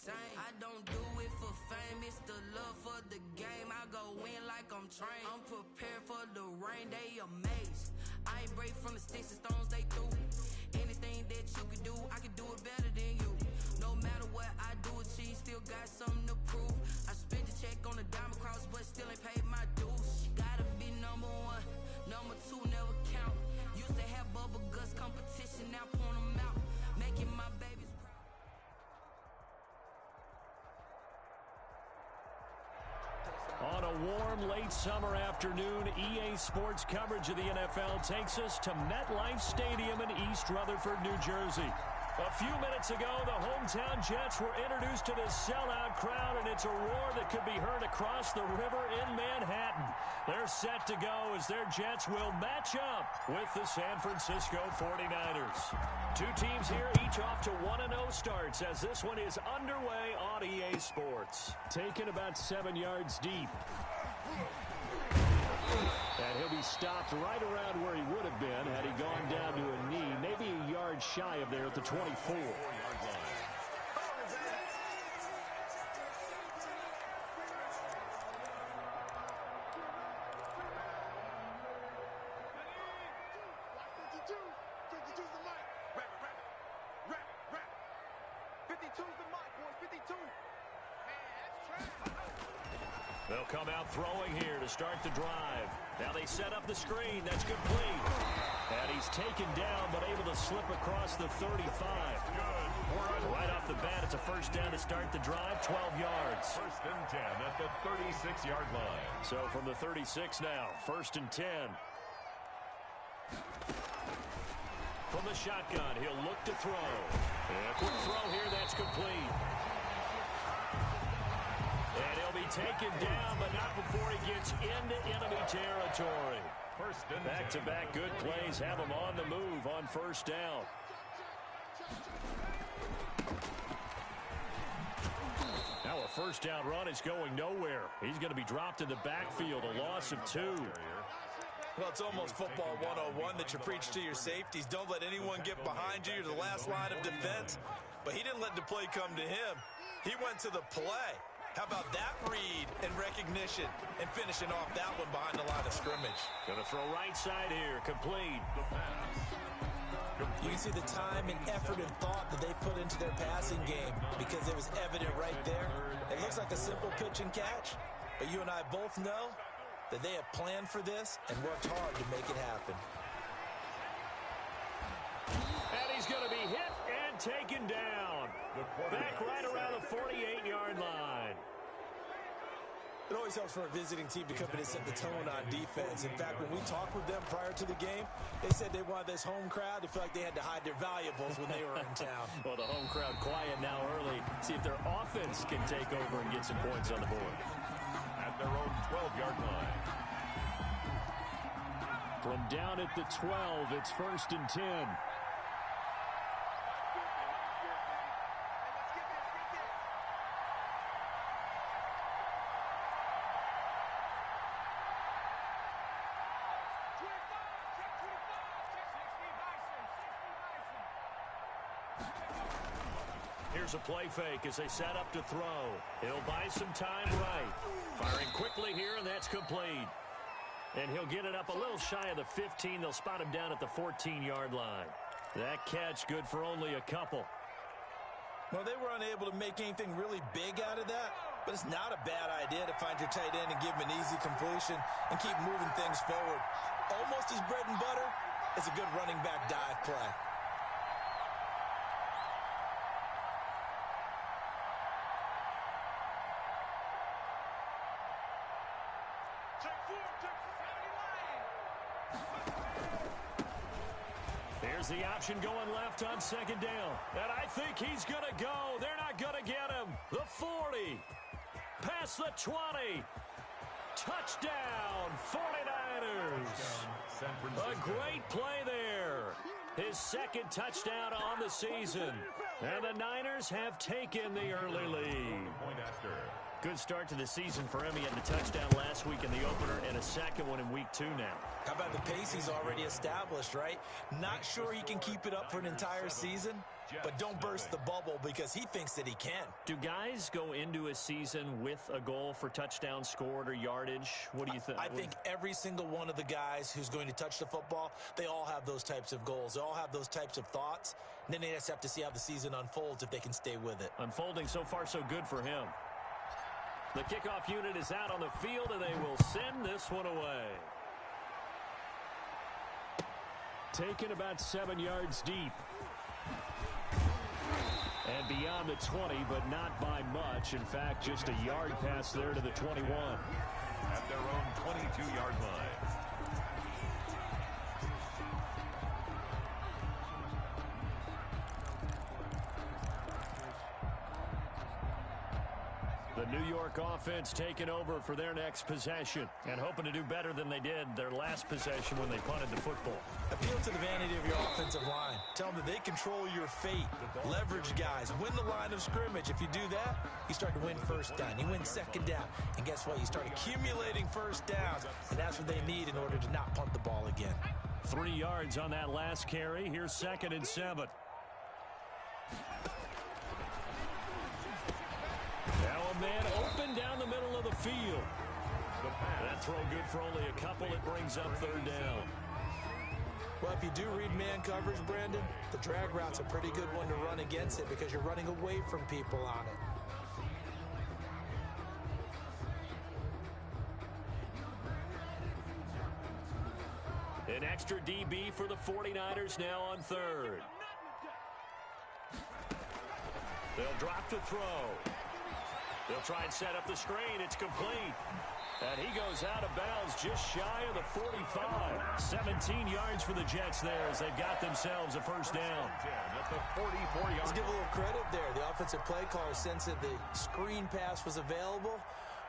same. I don't do it for fame, it's the love for the game. I go in like I'm trained. I'm prepared for the rain, they amazed. I ain't break from the sticks and stones they threw. Anything that you can do, I can do it better than you. No matter what I do, achieve, still got something to prove. I spent the check on the diamond cross, but still ain't paid my dues. Gotta be number one, number two never count. Used to have bubble guts competition, now point them out. Making my babies On a warm late summer afternoon, EA Sports coverage of the NFL takes us to MetLife Stadium in East Rutherford, New Jersey. A few minutes ago, the hometown Jets were introduced to this sellout crowd, and it's a roar that could be heard across the river in Manhattan. They're set to go as their Jets will match up with the San Francisco 49ers. Two teams here, each off to 1-0 starts as this one is underway on EA Sports. Taken about 7 yards deep. And he'll be stopped right around where he would have been had he gone down to a knee, maybe a yard shy of there at the 24. They'll come out throwing here to start the drive. Now they set up the screen. That's complete. And he's taken down, but able to slip across the 35. Right off the bat, it's a first down to start the drive, 12 yards. First and 10 at the 36-yard line. So from the 36 now, first and 10. From the shotgun, he'll look to throw. And a quick throw here, that's complete. And he'll be taken down, but not before he gets into enemy territory. Back-to-back good plays have him on the move on first down. Now a first down run is going nowhere. He's going to be dropped in the backfield, a loss of 2. Well, it's almost football 101 that you preach to your safeties. Don't let anyone get behind you. You're the last line of defense. But he didn't let the play come to him. He went to the play. How about that read and recognition and finishing off that one behind the line of scrimmage? Going to throw right side here, complete. You can see the time and effort and thought that they put into their passing game because it was evident right there. It looks like a simple pitch and catch, but you and I both know that they have planned for this and worked hard to make it happen. And he's going to be hit and taken down. Back right around the 48-yard line. It always helps for a visiting team to come in and set the tone on defense. In fact, when we talked with them prior to the game, they said they wanted this home crowd to feel like they had to hide their valuables when they were in town. Well, the home crowd quiet now early. See if their offense can take over and get some points on the board. At their own 12-yard line. From down at the 12, it's first and 10. Here's a play fake as they set up to throw. He'll buy some time right. Firing quickly here, and that's complete. And he'll get it up a little shy of the 15. They'll spot him down at the 14-yard line. That catch good for only a couple. Well, they were unable to make anything really big out of that, but it's not a bad idea to find your tight end and give him an easy completion and keep moving things forward. Almost his bread and butter is a good running back dive play. Here's the option going left on second down. And I think he's going to go. They're not going to get him. The 40. Past the 20. Touchdown, 49ers. A great play there. His second touchdown on the season. And the Niners have taken the early lead. Good start to the season for him. He had the touchdown last week in the opener and a second one in week 2 now. How about the pace he's already established, right? Not sure he can keep it up for an entire season, but don't burst the bubble because he thinks that he can. Do guys go into a season with a goal for touchdown scored or yardage? What do you think? I think every single one of the guys who's going to touch the football, they all have those types of goals. They all have those types of thoughts. And then they just have to see how the season unfolds if they can stay with it. Unfolding so far so good for him. The kickoff unit is out on the field, and they will send this one away. Taken about 7 yards deep. And beyond the 20, but not by much. In fact, just a yard pass there to the 21. At their own 22-yard line. The New York offense taking over for their next possession and hoping to do better than they did their last possession when they punted the football. Appeal to the vanity of your offensive line. Tell them that they control your fate. Leverage guys. Win the line of scrimmage. If you do that, you start to win first down. You win second down. And guess what? You start accumulating first downs. And that's what they need in order to not punt the ball again. 3 yards on that last carry. Here's 2nd and 7. Now a man open down the middle of the field. That throw good for only a couple. It brings up 3rd down. Well, if you do read man coverage, Brandon, the drag route's a pretty good one to run against it because you're running away from people on it. An extra DB for the 49ers now on 3rd. They'll drop to throw. They'll try and set up the screen. It's complete. And he goes out of bounds just shy of the 45. 17 yards for the Jets there as they've got themselves a first down. At the 44-yard. Let's give a little credit there. The offensive play caller sensed that the screen pass was available.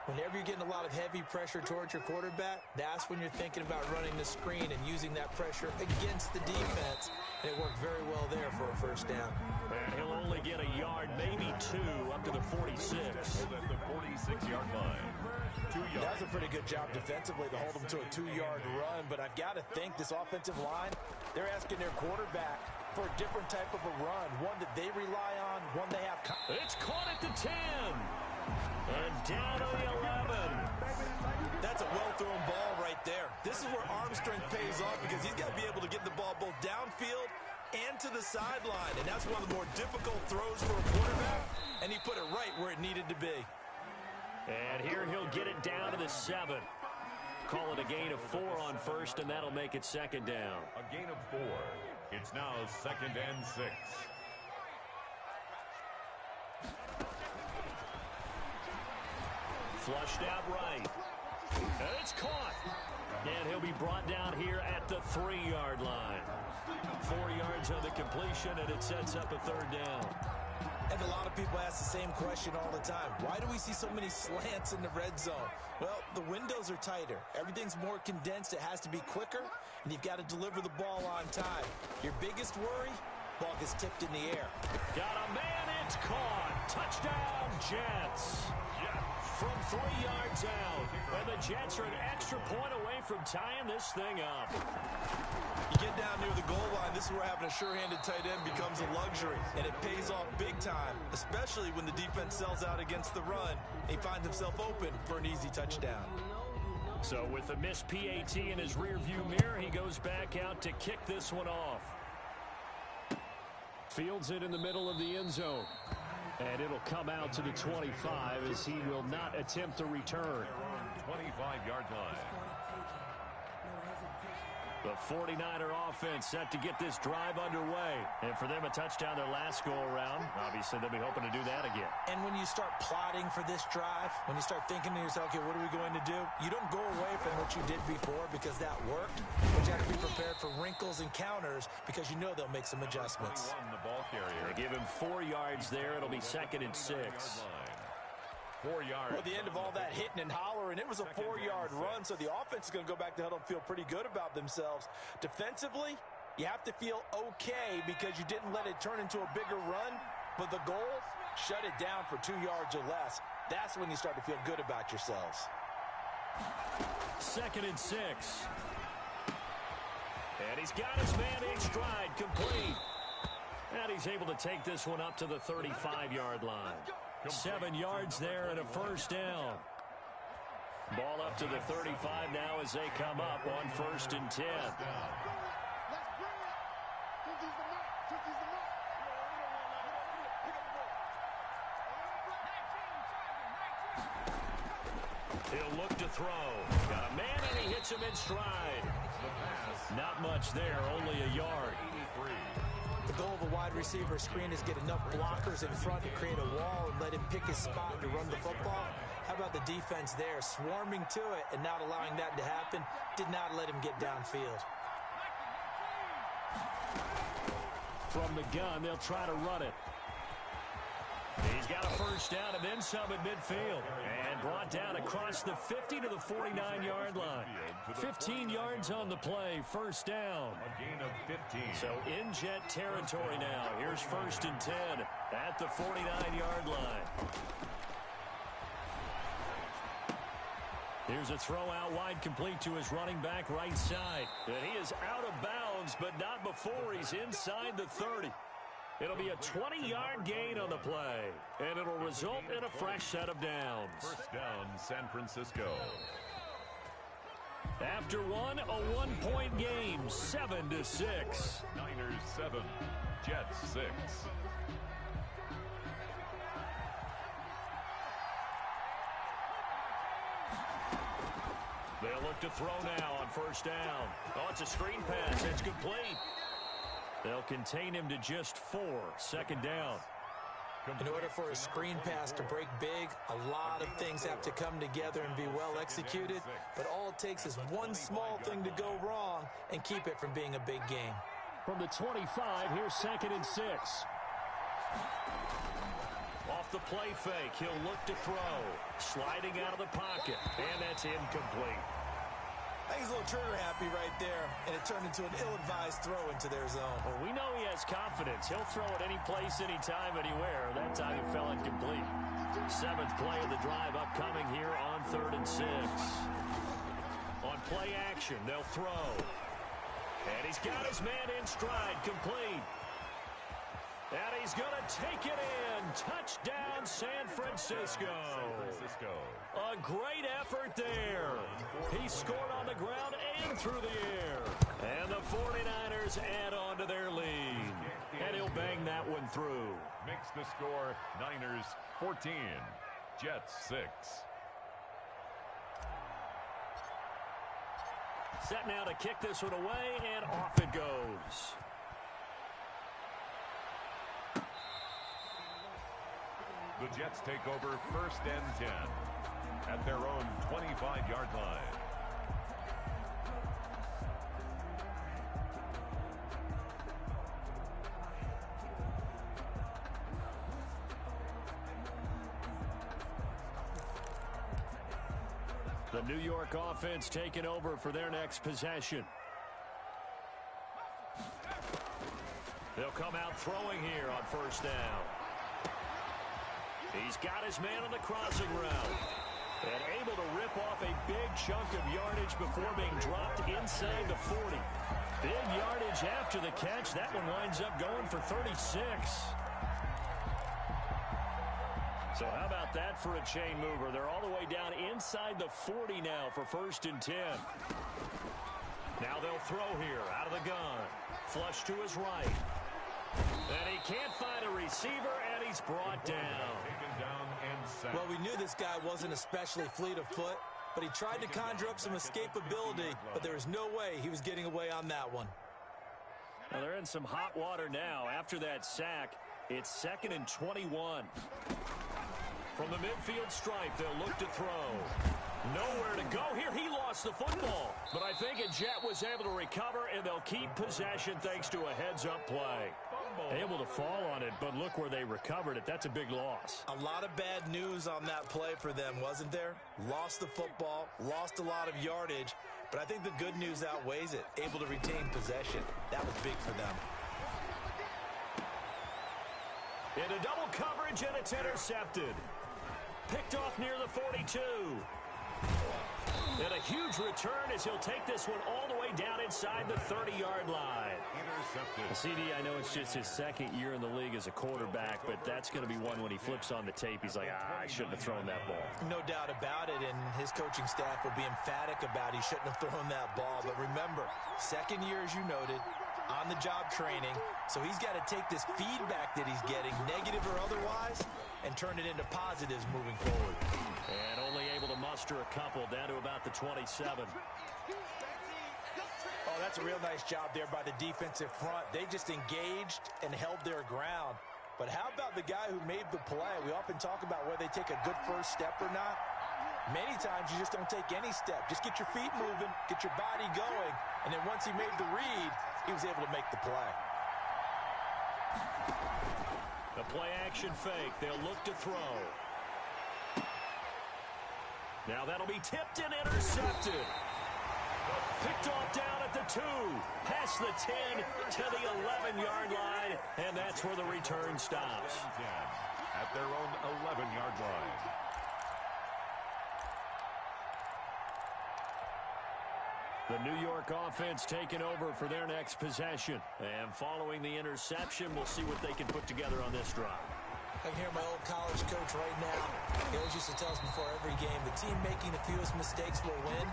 Whenever you're getting a lot of heavy pressure towards your quarterback, that's when you're thinking about running the screen and using that pressure against the defense. And it worked very well there for a first down. And he'll only get a yard, maybe 2, up to the 46. At the 46-yard line. 2 yards. That's a pretty good job defensively to hold them to a 2-yard run. But I've got to think this offensive line, they're asking their quarterback for a different type of a run. One that they rely on, one they have. It's caught at the 10. And down to the 11. That's a well-thrown ball right there. This is where arm strength pays off because he's got to be able to get the ball both downfield and to the sideline. And that's one of the more difficult throws for a quarterback. And he put it right where it needed to be. And here he'll get it down to the 7. Call it a gain of 4 on first, and that'll make it 2nd down. A gain of 4. It's now 2nd and 6. Flushed out right. And it's caught. And he'll be brought down here at the 3-yard line. 4 yards on the completion, and it sets up a 3rd down. And a lot of people ask the same question all the time. Why do we see so many slants in the red zone? Well, the windows are tighter. Everything's more condensed. It has to be quicker, and you've got to deliver the ball on time. Your biggest worry, ball gets tipped in the air. Got a man, it's caught. Touchdown, Jets. From 3 yards out. And the Jets are an extra point away from tying this thing up. You get down near the goal line, this is where having a sure-handed tight end becomes a luxury. And it pays off big time, especially when the defense sells out against the run. He finds himself open for an easy touchdown. So with a missed PAT in his rearview mirror, he goes back out to kick this one off. Fields it in the middle of the end zone. And it'll come out to the 25 as he will not attempt to return. 25-yard line. The 49er offense set to get this drive underway. And for them, a touchdown their last go-around. Obviously, they'll be hoping to do that again. And when you start plotting for this drive, when you start thinking to yourself, okay, what are we going to do? You don't go away from what you did before because that worked. But you have to be prepared for wrinkles and counters because you know they'll make some adjustments. The ball carrier. They give him 4 yards there. It'll be 2nd and 6. 4 yards. Well, at the end of all that hitting and hollering, it was a 4-yard run, so the offense is going to go back to huddle and feel pretty good about themselves. Defensively, you have to feel okay because you didn't let it turn into a bigger run, but the goal, shut it down for 2 yards or less. That's when you start to feel good about yourselves. 2nd and 6. And he's got his man in stride, complete. And he's able to take this one up to the 35-yard line. 7 yards there and a first down. Ball up to the 35 now as they come up on 1st and 10. He'll look to throw. Got a man, and he hits him in stride. Not much there, only a yard. The goal of a wide receiver screen is get enough blockers in front to create a wall and let him pick his spot to run the football. How about the defense there, swarming to it and not allowing that to happen? Did not let him get downfield. From the gun, they'll try to run it. He's got a first down and then some at midfield. And brought down across the 50 to the 49-yard line. 15 yards on the play, first down. A gain of 15. So in Jet territory now. Here's 1st and 10 at the 49-yard line. Here's a throw out wide, complete to his running back right side. And he is out of bounds, but not before he's inside the 30. It'll be a 20-yard gain on the play, and it'll result in a fresh set of downs. First down, San Francisco. After one, a one-point game, 7-6. Niners 7, Jets 6. They'll look to throw now on 1st down. Oh, it's a screen pass. It's complete. They'll contain him to just 4. 2nd down. In order for a screen pass to break big, a lot of things have to come together and be well executed. But all it takes is one small thing to go wrong and keep it from being a big game. From the 25, here's 2nd and 6. Off the play fake, he'll look to throw. Sliding out of the pocket, and that's incomplete. I think he's a little trigger happy right there, and it turned into an ill-advised throw into their zone. Well, we know he has confidence. He'll throw it any place, anytime, anywhere. That time it fell incomplete. 7th play of the drive upcoming here on 3rd and 6. On play action, they'll throw. And he's got his man in stride, complete. And he's going to take it in. Touchdown, San Francisco. A great effort there. He scored on the ground and through the air. And the 49ers add on to their lead. And he'll bang that one through. Makes the score Niners 14, Jets 6. Set now to kick this one away, and off it goes. The Jets take over 1st and 10 at their own 25-yard line. The New York offense taking over for their next possession. They'll come out throwing here on 1st down. He's got his man on the crossing route. And able to rip off a big chunk of yardage before being dropped inside the 40. Big yardage after the catch. That one winds up going for 36. So how about that for a chain mover? They're all the way down inside the 40 now for 1st and 10. Now they'll throw here out of the gun. Flush to his right. And he can't find a receiver, and he's brought down. Well, we knew this guy wasn't especially fleet of foot, but he tried to conjure up some escapability, but there was no way he was getting away on that one. Well, they're in some hot water now. After that sack, it's 2nd and 21. From the midfield stripe, they'll look to throw. Nowhere to go here. He lost the football. But I think a Jet was able to recover, and they'll keep possession thanks to a heads-up play. Able to fall on it, but look where they recovered it. That's a big loss. A lot of bad news on that play for them, wasn't there? Lost the football, lost a lot of yardage, but I think the good news outweighs it. Able to retain possession. That was big for them. Into double coverage, and it's intercepted. Picked off near the 42. And a huge return as he'll take this one all the way down inside the 30-yard line. Intercepted. CD, I know it's just his second year in the league as a quarterback, but that's going to be one when he flips on the tape. He's like, I shouldn't have thrown that ball. No doubt about it, and his coaching staff will be emphatic about he shouldn't have thrown that ball. But remember, second year, as you noted, on-the-job training, so he's got to take this feedback that he's getting, negative or otherwise, and turn it into positives moving forward. And only able to muster a couple down to about the 27. Oh, that's a real nice job there by the defensive front. They just engaged and held their ground. But how about the guy who made the play? We often talk about whether they take a good first step or not. Many times you just don't take any step. Just get your feet moving, get your body going, and then once he made the read, he was able to make the play. The play-action fake. They'll look to throw. Now that'll be tipped and intercepted. Picked off down at the 2. Past the 10 to the 11-yard line, and that's where the return stops. At their own 11-yard line. The New York offense taking over for their next possession. And following the interception, we'll see what they can put together on this drive. I can hear my old college coach right now. He always used to tell us before every game, the team making the fewest mistakes will win.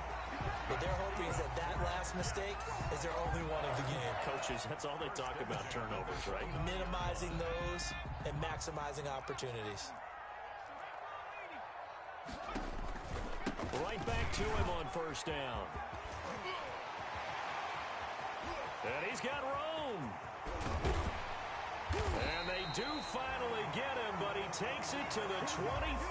What they're hoping is that that last mistake is their only one of the game. Coaches, that's all they talk about, turnovers, right? Minimizing those and maximizing opportunities. Right back to him on first down. And he's got room. And they do finally get him, but he takes it to the 25.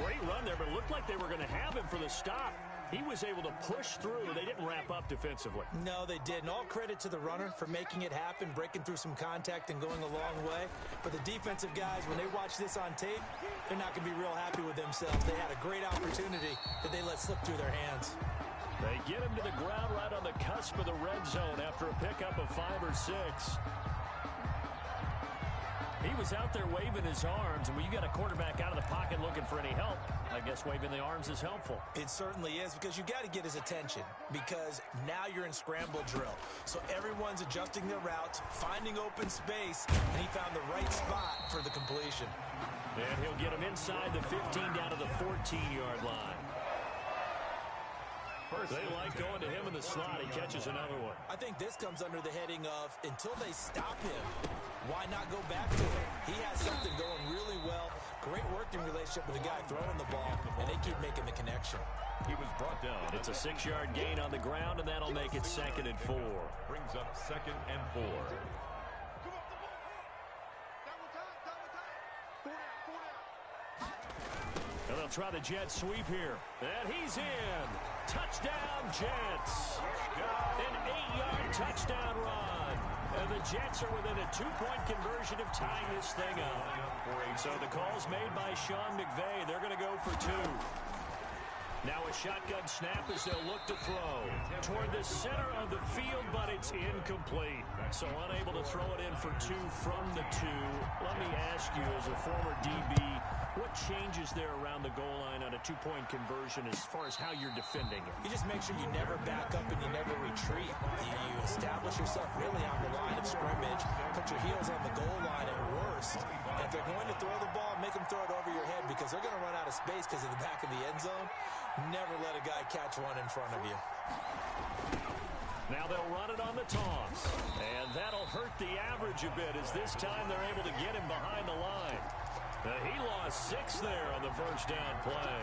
Great run there, but it looked like they were going to have him for the stop. He was able to push through. They didn't wrap up defensively. No, they didn't. All credit to the runner for making it happen, breaking through some contact and going a long way. But the defensive guys, when they watch this on tape, they're not going to be real happy with themselves. They had a great opportunity that they let slip through their hands. They get him to the ground right on the cusp of the red zone after a pickup of 5 or 6. He was out there waving his arms, and when you got a quarterback out of the pocket looking for any help, I guess waving the arms is helpful. It certainly is, because you got to get his attention, because now you're in scramble drill. So everyone's adjusting their routes, finding open space, and he found the right spot for the completion. And he'll get him inside the 15 down to the 14-yard line. They like going to him in the slot. He catches another one. I think this comes under the heading of, until they stop him, why not go back to him? He has something going really well. Great working relationship with the guy throwing the ball, and they keep making the connection. He was brought down. It's a 6-yard gain on the ground, and that'll make it 2nd and 4. Brings up 2nd and 4. And they'll try the jet sweep here. And he's in. Touchdown, Jets. An 8-yard touchdown run. And the Jets are within a 2-point conversion of tying this thing up. So the call's made by Sean McVay. They're going to go for 2. Now a shotgun snap as they'll look to throw. Toward the center of the field, but it's incomplete. So unable to throw it in for 2 from the 2. Let me ask you, as a former DB, what changes there around the goal line on a 2-point conversion as far as how you're defending it? You just make sure you never back up and you never retreat. You establish yourself really on the line of scrimmage, put your heels on the goal line at worst. And if they're going to throw the ball, make them throw it over your head, because they're going to run out of space because of the back of the end zone. Never let a guy catch one in front of you. Now they'll run it on the toss. And that'll hurt the average a bit, as this time they're able to get him behind the line. He lost 6 there on the first down play.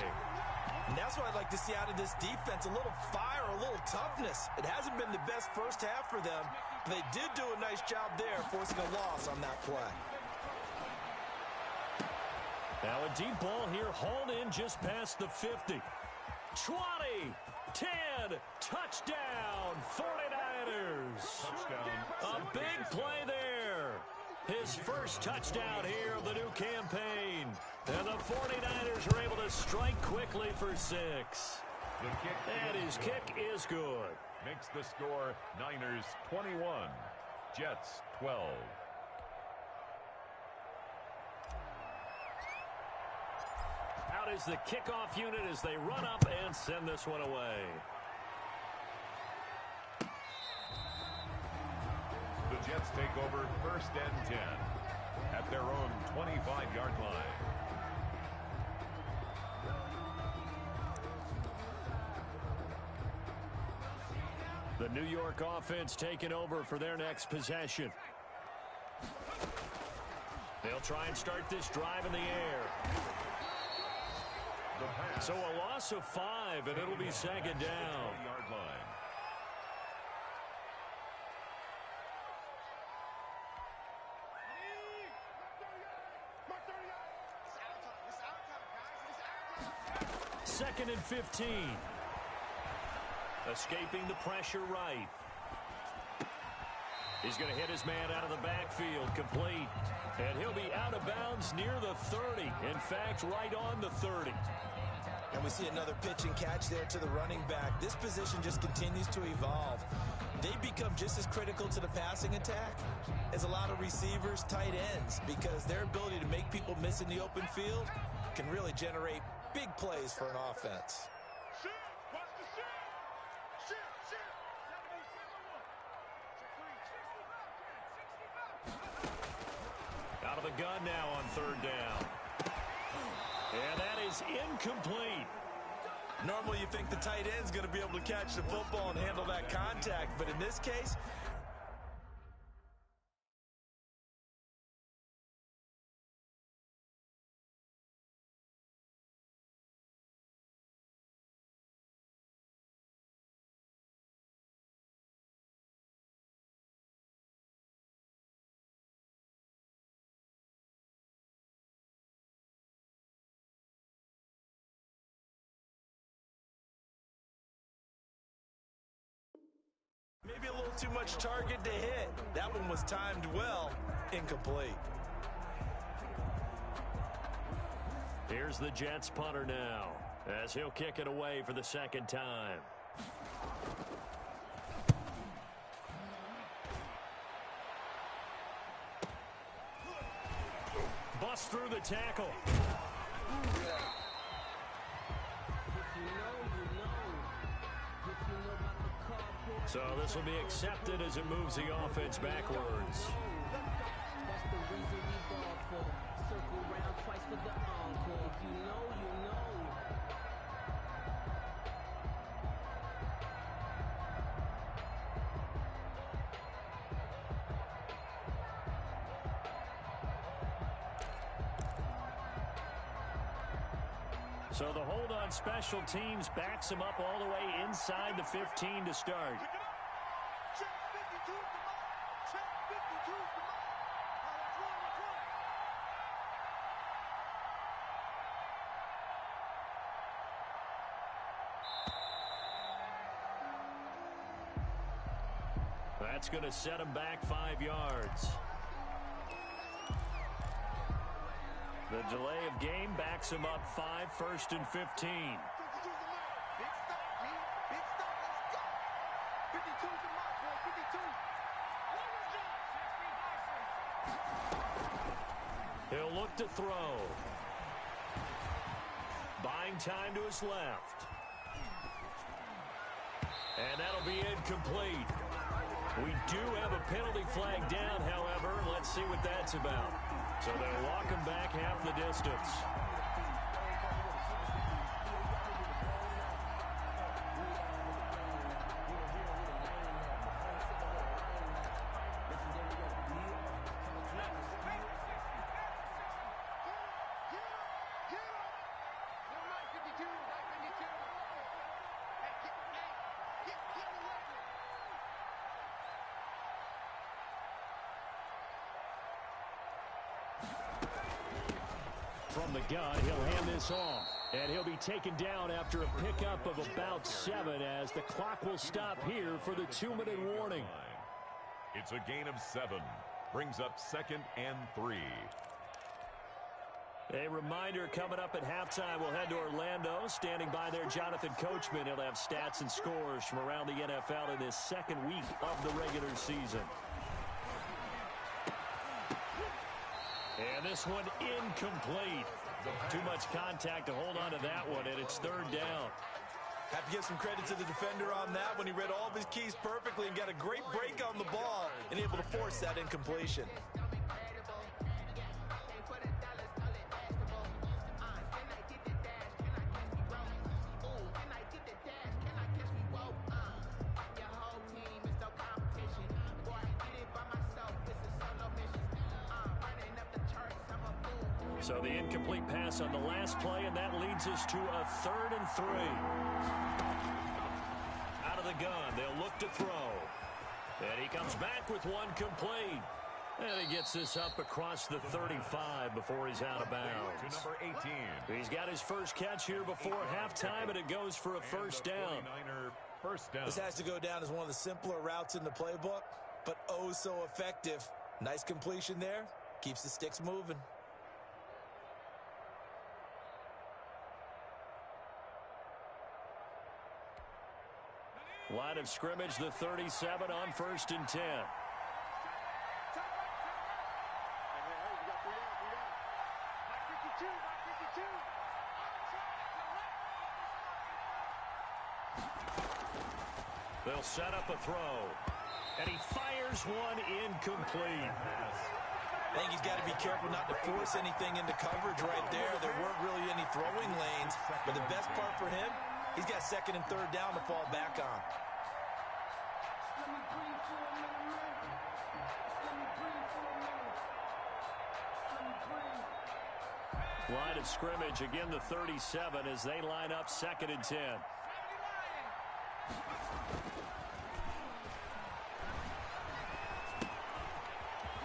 And that's what I'd like to see out of this defense, a little fire, a little toughness. It hasn't been the best first half for them, but they did do a nice job there, forcing a loss on that play. Now a deep ball here, hauled in just past the 50. 20, 10, touchdown, 49ers. Touchdown. A big play there. His first touchdown here of the new campaign. And the 49ers are able to strike quickly for 6. The kick And his kick is good. makes the score Niners 21, Jets 12. Out is the kickoff unit as they run up and send this one away. The Jets take over 1st and 10 at their own 25-yard line. The New York offense taking over for their next possession. They'll try and start this drive in the air. So a loss of 5, and it'll be 2nd down. Second and 15. Escaping the pressure right. He's going to hit his man out of the backfield, complete. And he'll be out of bounds near the 30. In fact, right on the 30. And we see another pitch and catch there to the running back. This position just continues to evolve. They become just as critical to the passing attack as a lot of receivers, tight ends, because their ability to make people miss in the open field can really generate big plays for an offense. Out of the gun now on 3rd down. And that is incomplete. Normally you think the tight end's going to be able to catch the football and handle that contact, but in this case, maybe a little too much target to hit. That one was timed well. Incomplete. Here's the Jets punter now, as he'll kick it away for the 2nd time. Bust through the tackle. So this will be accepted as it moves the offense backwards. That's the reason we ball for. Circle round twice for the encore. If you know, you know. So the hold on special teams backs him up all the way inside the 15 to start. That's going to set him back 5 yards. The delay of game backs him up 5, 1st and 15. He'll look to throw. Buying time to his left. And that'll be incomplete. We do have a penalty flag down, however. Let's see what that's about. So they'll walk him back half the distance. From the gun, he'll hand this off. And he'll be taken down after a pickup of about 7 as the clock will stop here for the 2-minute warning. It's a gain of 7. Brings up 2nd and 3. A reminder coming up at halftime, we'll head to Orlando. Standing by there, Jonathan Coachman. He'll have stats and scores from around the NFL in this 2nd week of the regular season. And this one incomplete. Too much contact to hold on to that one, and it's third down. Have to give some credit to the defender on that when he read all of his keys perfectly and got a great break on the ball and able to force that incompletion. So the incomplete pass on the last play, and that leads us to a 3rd and 3. Out of the gun, they'll look to throw. And he comes back with one complete. And he gets this up across the 35 before he's out of bounds. To number 18. He's got his first catch here before halftime, and it goes for a first down. First down. This has to go down as one of the simpler routes in the playbook, but oh so effective. Nice completion there. Keeps the sticks moving. Line of scrimmage, the 37 on 1st and 10. They'll set up a throw. And he fires one incomplete. I think he's got to be careful not to force anything into coverage right there. There weren't really any throwing lanes. But the best part for him, he's got 2nd and 3rd down to fall back on. Line of scrimmage, again the 37 as they line up 2nd and 10.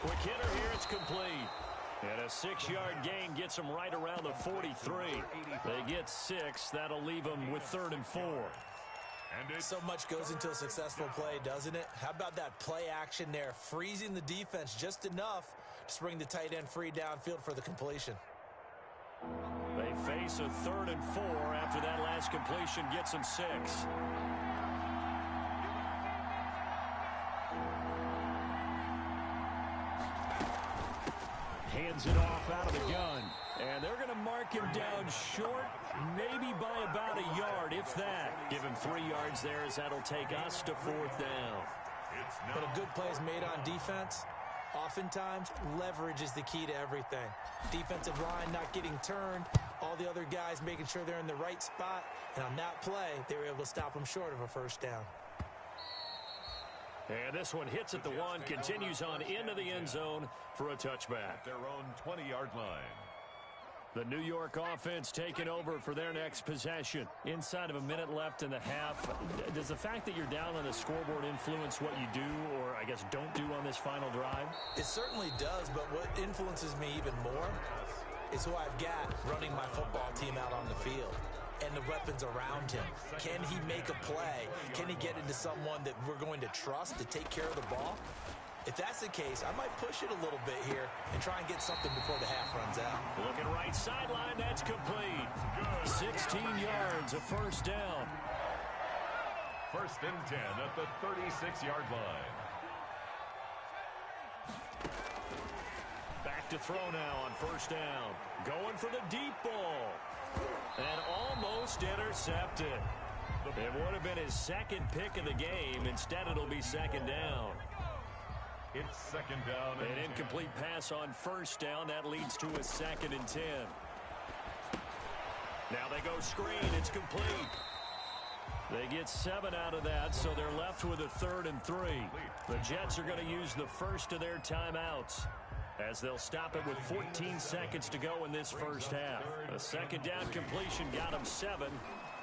Quick hitter here, it's complete. And a 6-yard gain gets them right around the 43. They get 6. That'll leave them with 3rd and 4. So much goes into a successful play, doesn't it? How about that play action there, freezing the defense just enough to bring the tight end free downfield for the completion. They face a 3rd and 4 after that last completion gets them 6. Hands it off out of the gun. And they're going to mark him down short, maybe by about a yard, if that. Give him 3 yards there as that'll take us to 4th down. But a good play is made on defense. Oftentimes, leverage is the key to everything. Defensive line not getting turned, all the other guys making sure they're in the right spot, and on that play, they were able to stop them short of a 1st down. And this one hits at the 1, continues on into the end zone for a touchback. Their own 20-yard line. The New York offense taking over for their next possession. Inside of a minute left in the half. Does the fact that you're down on the scoreboard influence what you do, or I guess don't do on this final drive? It certainly does, but what influences me even more is who I've got running my football team out on the field and the weapons around him. Can he make a play? Can he get into someone that we're going to trust to take care of the ball? If that's the case, I might push it a little bit here and try and get something before the half runs out. Looking right sideline, that's complete. 16 yards, a 1st down. 1st and 10 at the 36-yard line. Back to throw now on 1st down. Going for the deep ball. And almost intercepted. It would have been his 2nd pick of the game. Instead, it'll be 2nd down. It's 2nd down. An incomplete pass on 1st down. That leads to a 2nd and 10. Now they go screen. It's complete. They get 7 out of that, so they're left with a 3rd and 3. The Jets are going to use the first of their timeouts, as they'll stop it with 14 seconds to go in this 1st half. A 2nd down completion got him 7.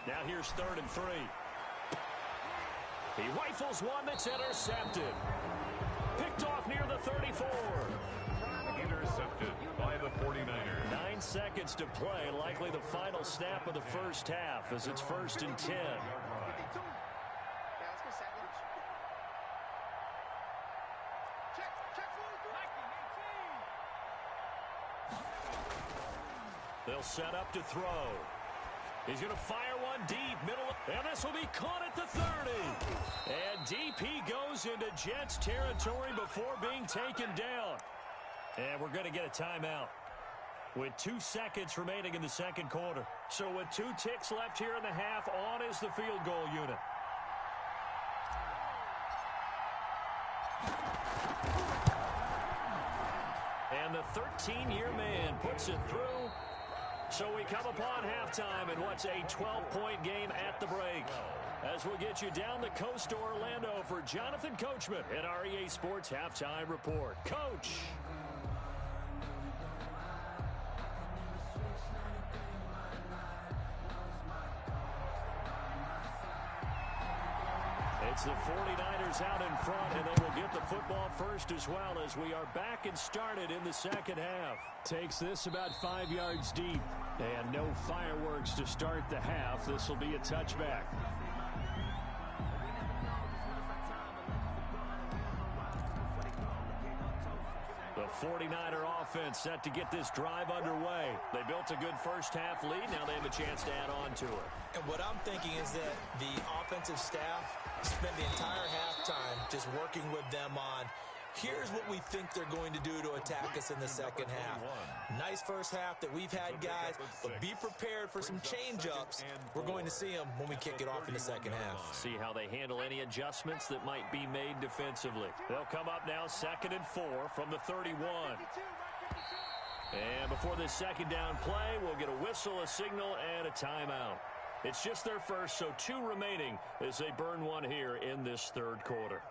Now here's 3rd and 3. He rifles one that's intercepted. Picked off near the 34. Intercepted by the 49ers. 9 seconds to play. Likely the final snap of the 1st half as it's 1st and 10. They'll set up to throw. He's going to fire one deep, middle, and this will be caught at the 30. And deep he goes into Jets territory before being taken down. And we're going to get a timeout. with 2 seconds remaining in the second quarter. So with 2 ticks left here in the half, on is the field goal unit. And the 13-year man puts it through. So we come upon halftime in what's a 12-point game at the break. As we'll get you down the coast to Orlando for Jonathan Coachman in our EA Sports Halftime Report. Coach. It's the 49ers out in front, and they will get the football first as well as we are back and started in the second half. Takes this about 5 yards deep, and no fireworks to start the half. This will be a touchback. The 49er offense set to get this drive underway. They built a good first half lead. Now they have a chance to add on to it. And what I'm thinking is that the offensive staff spent the entire halftime just working with them on, here's what we think they're going to do to attack us in the second half. Nice first half that we've had, guys, but be prepared for some change-ups. We're going to see them when we kick it off in the second half. See how they handle any adjustments that might be made defensively. They'll come up now 2nd and 4 from the 31. And before this second down play, we'll get a whistle, a signal, and a timeout. It's just their first, so 2 remaining as they burn one here in this third quarter.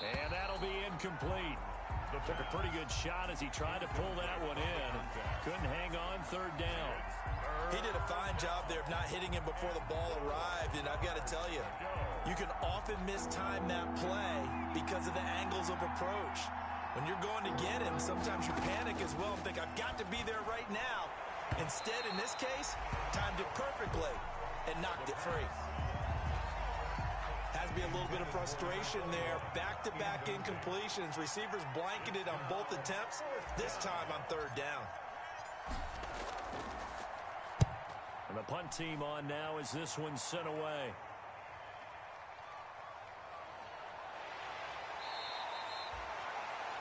And that'll be incomplete. Took a pretty good shot as he tried to pull that one in. Couldn't hang on, third down. He did a fine job there of not hitting him before the ball arrived, and I've got to tell you, you can often mistime that play because of the angles of approach. When you're going to get him, sometimes you panic as well and think, I've got to be there right now. Instead, in this case, timed it perfectly and knocked it free. Has to be a little bit of frustration there. Back-to-back incompletions. Receivers blanketed on both attempts, this time on third down. And the punt team on now as this one's sent away.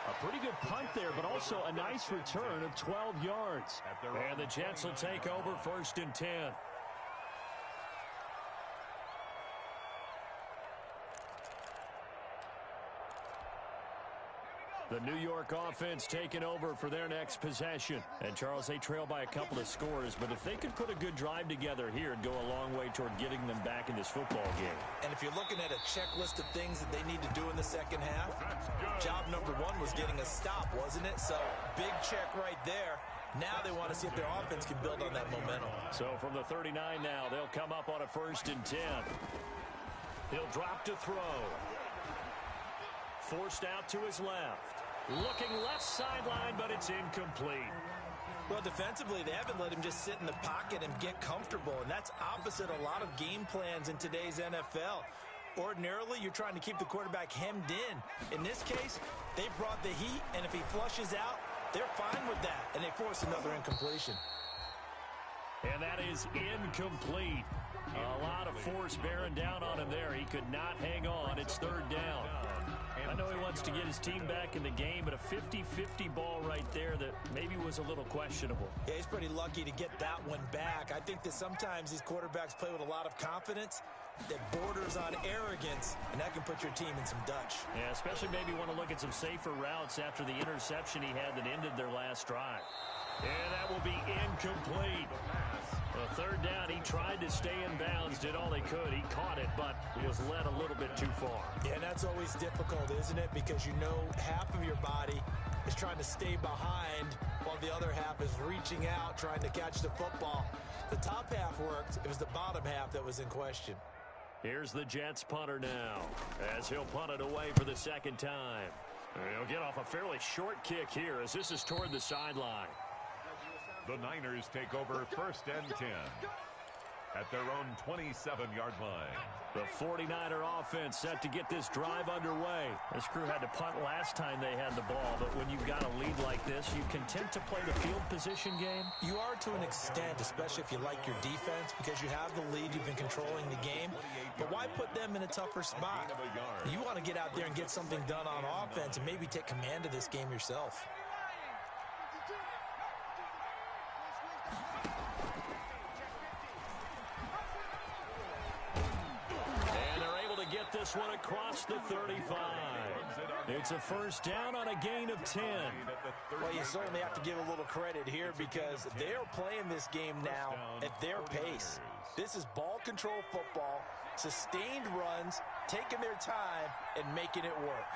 A pretty good punt there, but also a nice return of 12 yards. And the Jets will take over 1st and 10. The New York offense taking over for their next possession. And, Charles, they trail by a couple of scores, but if they could put a good drive together here, it'd go a long way toward getting them back in this football game. And if you're looking at a checklist of things that they need to do in the second half, job number 1 was getting a stop, wasn't it? So, big check right there. Now they want to see if their offense can build on that momentum. So, from the 39 now, they'll come up on a 1st and 10. He'll drop to throw. Forced out to his left. Looking left sideline, but it's incomplete. Well, defensively, they haven't let him just sit in the pocket and get comfortable, and that's opposite a lot of game plans in today's NFL. Ordinarily, you're trying to keep the quarterback hemmed in. In this case, they brought the heat, and if he flushes out, they're fine with that, and they force another incompletion. And that is incomplete. A lot of force bearing down on him there. He could not hang on. It's third down. I know he wants to get his team back in the game, but a 50-50 ball right there that maybe was a little questionable. Yeah, he's pretty lucky to get that one back. I think that sometimes these quarterbacks play with a lot of confidence that borders on arrogance, and that can put your team in some Dutch. Yeah, especially maybe want to look at some safer routes after the interception he had that ended their last drive. And that will be incomplete. Well, third down, he tried to stay in bounds, did all he could. He caught it, but was led a little bit too far. Yeah, and that's always difficult, isn't it? Because you know half of your body is trying to stay behind while the other half is reaching out, trying to catch the football. The top half worked. It was the bottom half that was in question. Here's the Jets punter now as he'll punt it away for the second time. He'll get off a fairly short kick here as this is toward the sideline. The Niners take over 1st and 10. at their own 27-yard line. The 49er offense set to get this drive underway. This crew had to punt last time they had the ball, but when you've got a lead like this, you content to play the field position game? You are to an extent, especially if you like your defense, because you have the lead, you've been controlling the game. But why put them in a tougher spot? You want to get out there and get something done on offense and maybe take command of this game yourself. Get this one across the 35. It's a first down on a gain of 10. Well, you certainly have to give a little credit here because they're playing this game now at their pace. This is ball control football, sustained runs, taking their time, and making it work.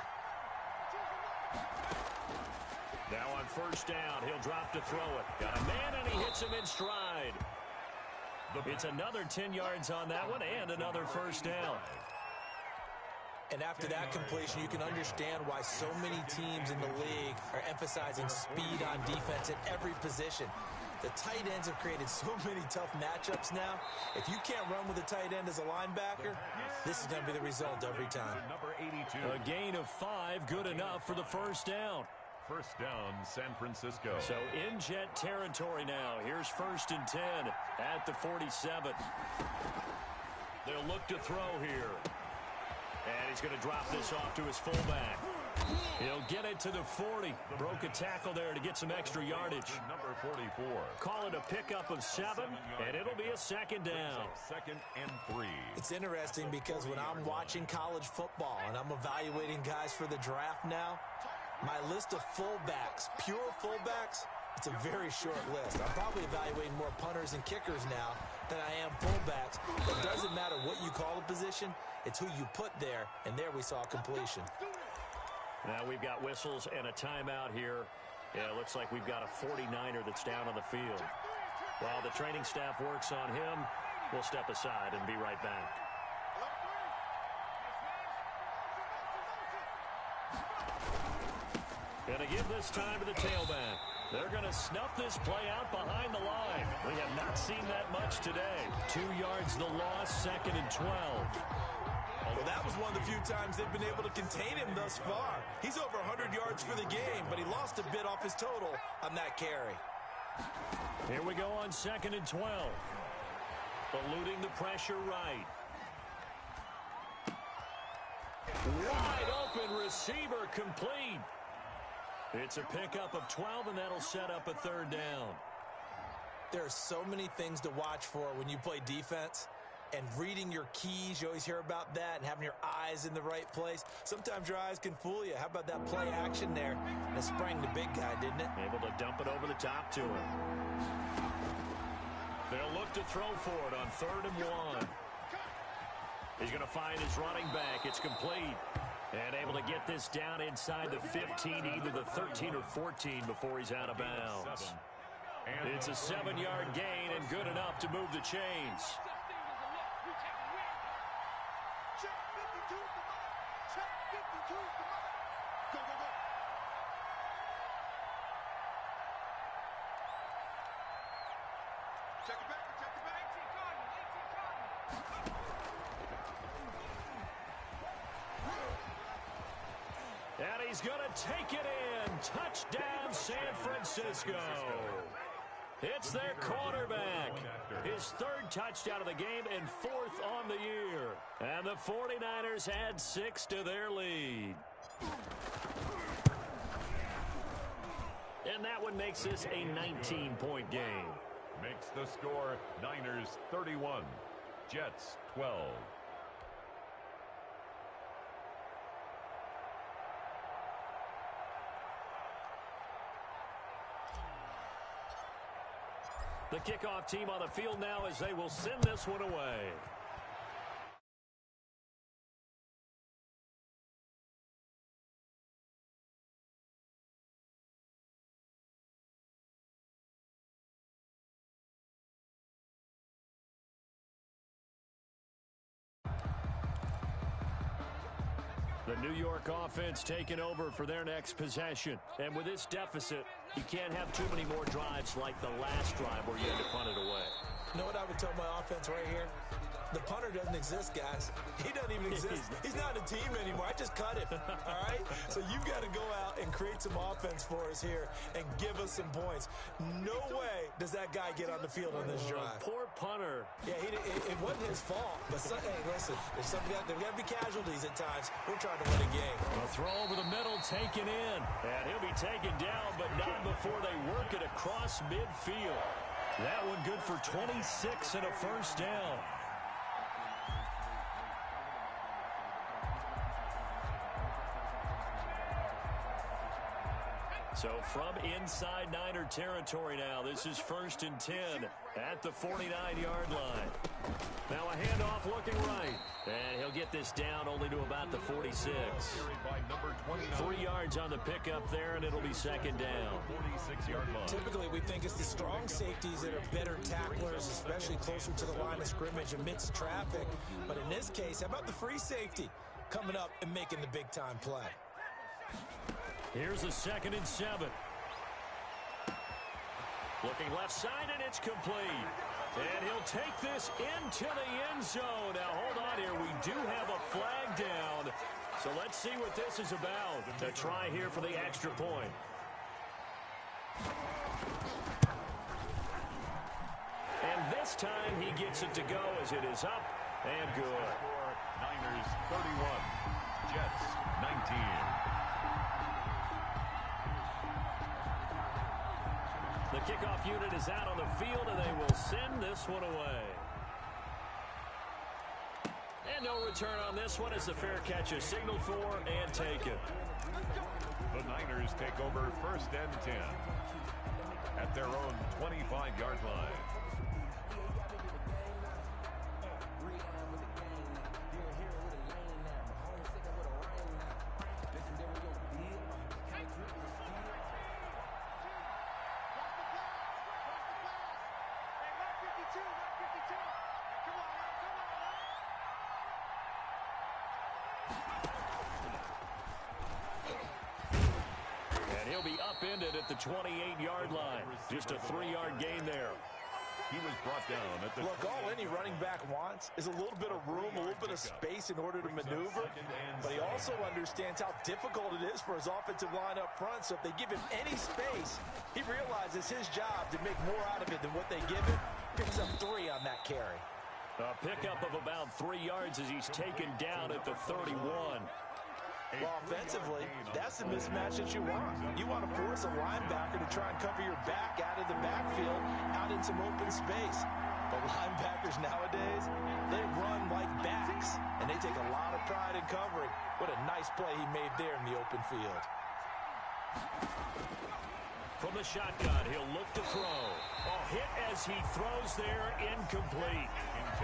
Now on first down, he'll drop to throw it. Got a man, and he hits him in stride. It's another 10 yards on that one and another first down. And after that completion, you can understand why so many teams in the league are emphasizing speed on defense at every position. The tight ends have created so many tough matchups now. If you can't run with a tight end as a linebacker, this is going to be the result every time. A gain of 5, good enough for the first down. First down, San Francisco. So in Jet territory now. Here's first and 10 at the 47. They'll look to throw here. And he's going to drop this off to his fullback. He'll get it to the 40. Broke a tackle there to get some extra yardage. Number 44. Call it a pickup of 7, and it'll be a second down. Second and 3. It's interesting because when I'm watching college football and I'm evaluating guys for the draft now, my list of fullbacks, pure fullbacks, it's a very short list. I'm probably evaluating more punters and kickers now than I am fullbacks. It doesn't matter what you call a position. It's who you put there, and there we saw completion. Now we've got whistles and a timeout here. Yeah, it looks like we've got a 49er that's down on the field. While the training staff works on him, we'll step aside and be right back. Going to give this time to the tailback. They're going to snuff this play out behind the line. We have not seen that much today. 2 yards the loss, second and 12. Well, that was one of the few times they've been able to contain him thus far. He's over 100 yards for the game, but he lost a bit off his total on that carry. Here we go on second and 12. Eluding the pressure right. Wide open receiver complete. It's a pickup of 12, and that'll set up a third down. There are so many things to watch for when you play defense. And reading your keys, you always hear about that, and having your eyes in the right place. Sometimes your eyes can fool you. How about that play action there? And it sprang the big guy, didn't it? Able to dump it over the top to him. They'll look to throw for it on 3rd and 1. He's going to find his running back. It's complete. And able to get this down inside the 15, either the 13 or 14 before he's out of bounds. It's a 7-yard gain and good enough to move the chains. And he's going to take it in. Touchdown, San Francisco. It's their quarterback. His 3rd touchdown of the game and 4th on the year. And the 49ers add 6 to their lead. And that one makes this a 19-point game. Makes the score Niners 31, Jets 12. The kickoff team on the field now as they will send this one away. The New York offense taking over for their next possession. And with this deficit, you can't have too many more drives like the last drive where you had to punt it away. You know what I would tell my offense right here? The punter doesn't exist, guys. He doesn't even exist. He's not a team anymore. I just cut him, all right? So you've got to go out and create some offense for us here and give us some points. No way does that guy get on the field on this drive. Poor punter. Yeah, it wasn't his fault. But, hey, listen, there's got to be casualties at times. We're trying to win a game. A throw over the middle, taken in. And he'll be taken down, but not before they work it across midfield. That one good for 26 and a first down. So from inside Niner territory now, this is 1st and 10 at the 49-yard line. Now a handoff looking right. And he'll get this down only to about the 46. 3 yards on the pickup there, and it'll be second down. Typically, we think it's the strong safeties that are better tacklers, especially closer to the line of scrimmage amidst traffic. But in this case, how about the free safety coming up and making the big-time play? Here's a 2nd and 7. Looking left side, and it's complete. And he'll take this into the end zone. Now, hold on here. We do have a flag down. So let's see what this is about. A try here for the extra point. And this time he gets it to go as it is up and good. Niners 31, Jets 19. The kickoff unit is out on the field, and they will send this one away. And no return on this one as the fair catch is signaled for and taken. The Niners take over 1st and 10 at their own 25-yard line. Upended at the 28-yard line. Just a 3-yard gain there. He was brought down at the... Look, all any running back wants is a little bit of room, a little bit of space in order to maneuver. But he also understands how difficult it is for his offensive line up front. So if they give him any space, he realizes his job to make more out of it than what they give him. Picks up 3 on that carry. A pickup of about 3 yards as he's taken down at the 31. Well, offensively, that's the mismatch that you want. You want to force a linebacker to try and cover your back out of the backfield, out in some open space. But linebackers nowadays, they run like backs, and they take a lot of pride in covering. What a nice play he made there in the open field. From the shotgun, he'll look to throw. Hit as he throws there, incomplete.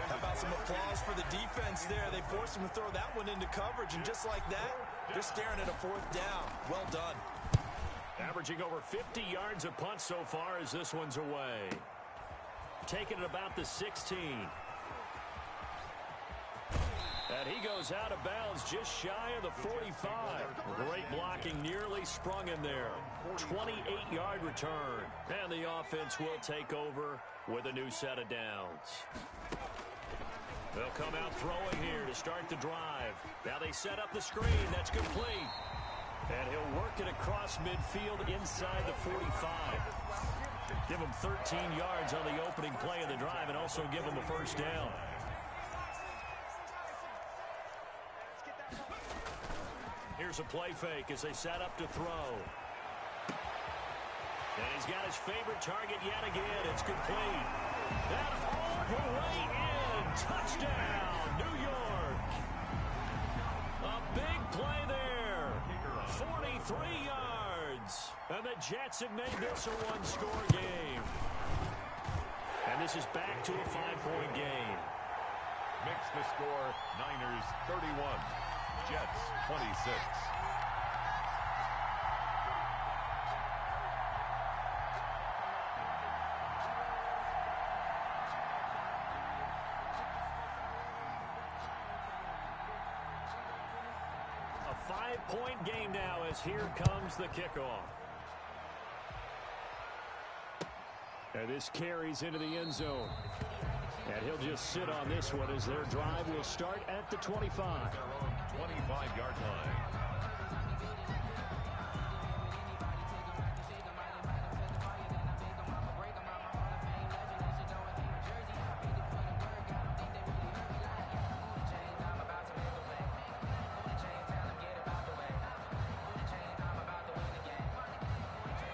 How about some applause for the defense there? They forced him to throw that one into coverage, and just like that, they're staring at a 4th down. Well done. Averaging over 50 yards a punt so far as this one's away. Taking it about the 16. And he goes out of bounds just shy of the 45. Great blocking, nearly sprung him there. 28-yard return. And the offense will take over with a new set of downs. They'll come out throwing here to start the drive. Now they set up the screen. That's complete. And he'll work it across midfield inside the 45. Give him 13 yards on the opening play of the drive and also give him a first down. Here's a play fake as they set up to throw. And he's got his favorite target yet again. It's complete. That all the way in. Touchdown, New York. A big play there. 43 yards. And the Jets have made this a one-score game. And this is back to a 5-point game. Makes the score Niners 31, Jets 26. 5-point game now as here comes the kickoff. And this carries into the end zone. And he'll just sit on this one as their drive will start at the 25. 25-yard line.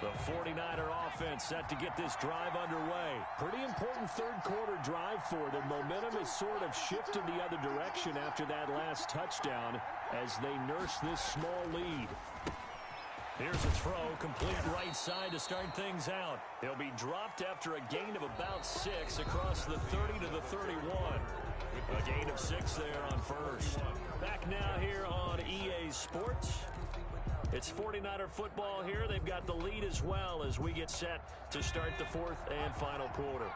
The 49er offense set to get this drive underway. Pretty important third-quarter drive for them. Momentum has sort of shifted the other direction after that last touchdown as they nurse this small lead. Here's a throw, complete right side to start things out. He'll be dropped after a gain of about 6 across the 30 to the 31. A gain of 6 there on first. Back now here on EA Sports. It's 49er football here. They've got the lead as well as we get set to start the fourth and final quarter.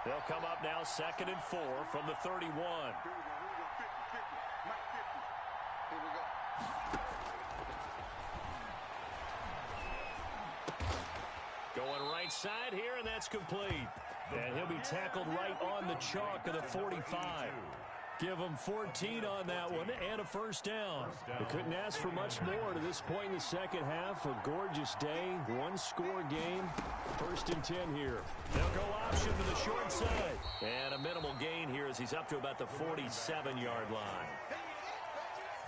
They'll come up now 2nd and 4 from the 31. Going right side here, and that's complete. And he'll be tackled right on the chalk of the 45. Give them 14 on that one and a first down. They couldn't ask for much more to this point in the second half. A gorgeous day, one-score game. 1st and 10 here. They'll go option to the short side. And a minimal gain here as he's up to about the 47-yard line.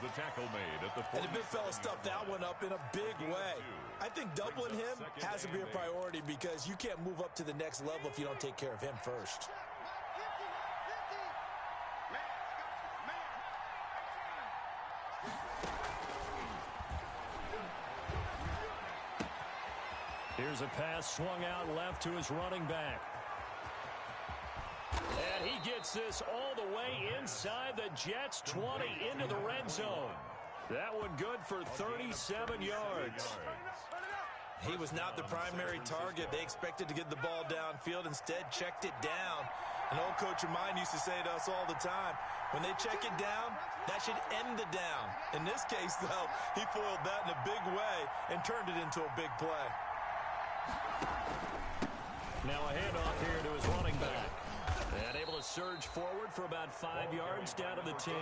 The tackle made at the 40. And the big fella stuffed that one up in a big way. I think doubling him has to be a priority because you can't move up to the next level if you don't take care of him first. Here's a pass swung out left to his running back. And he gets this all the way inside the Jets' 20 into the red zone. That one good for 37 yards. He was not the primary target. They expected to get the ball downfield. Instead, checked it down. An old coach of mine used to say to us all the time, when they check it down, that should end the down. In this case, though, he foiled that in a big way and turned it into a big play. Now a handoff here to his running back. And able to surge forward for about 5 yards down to the 10.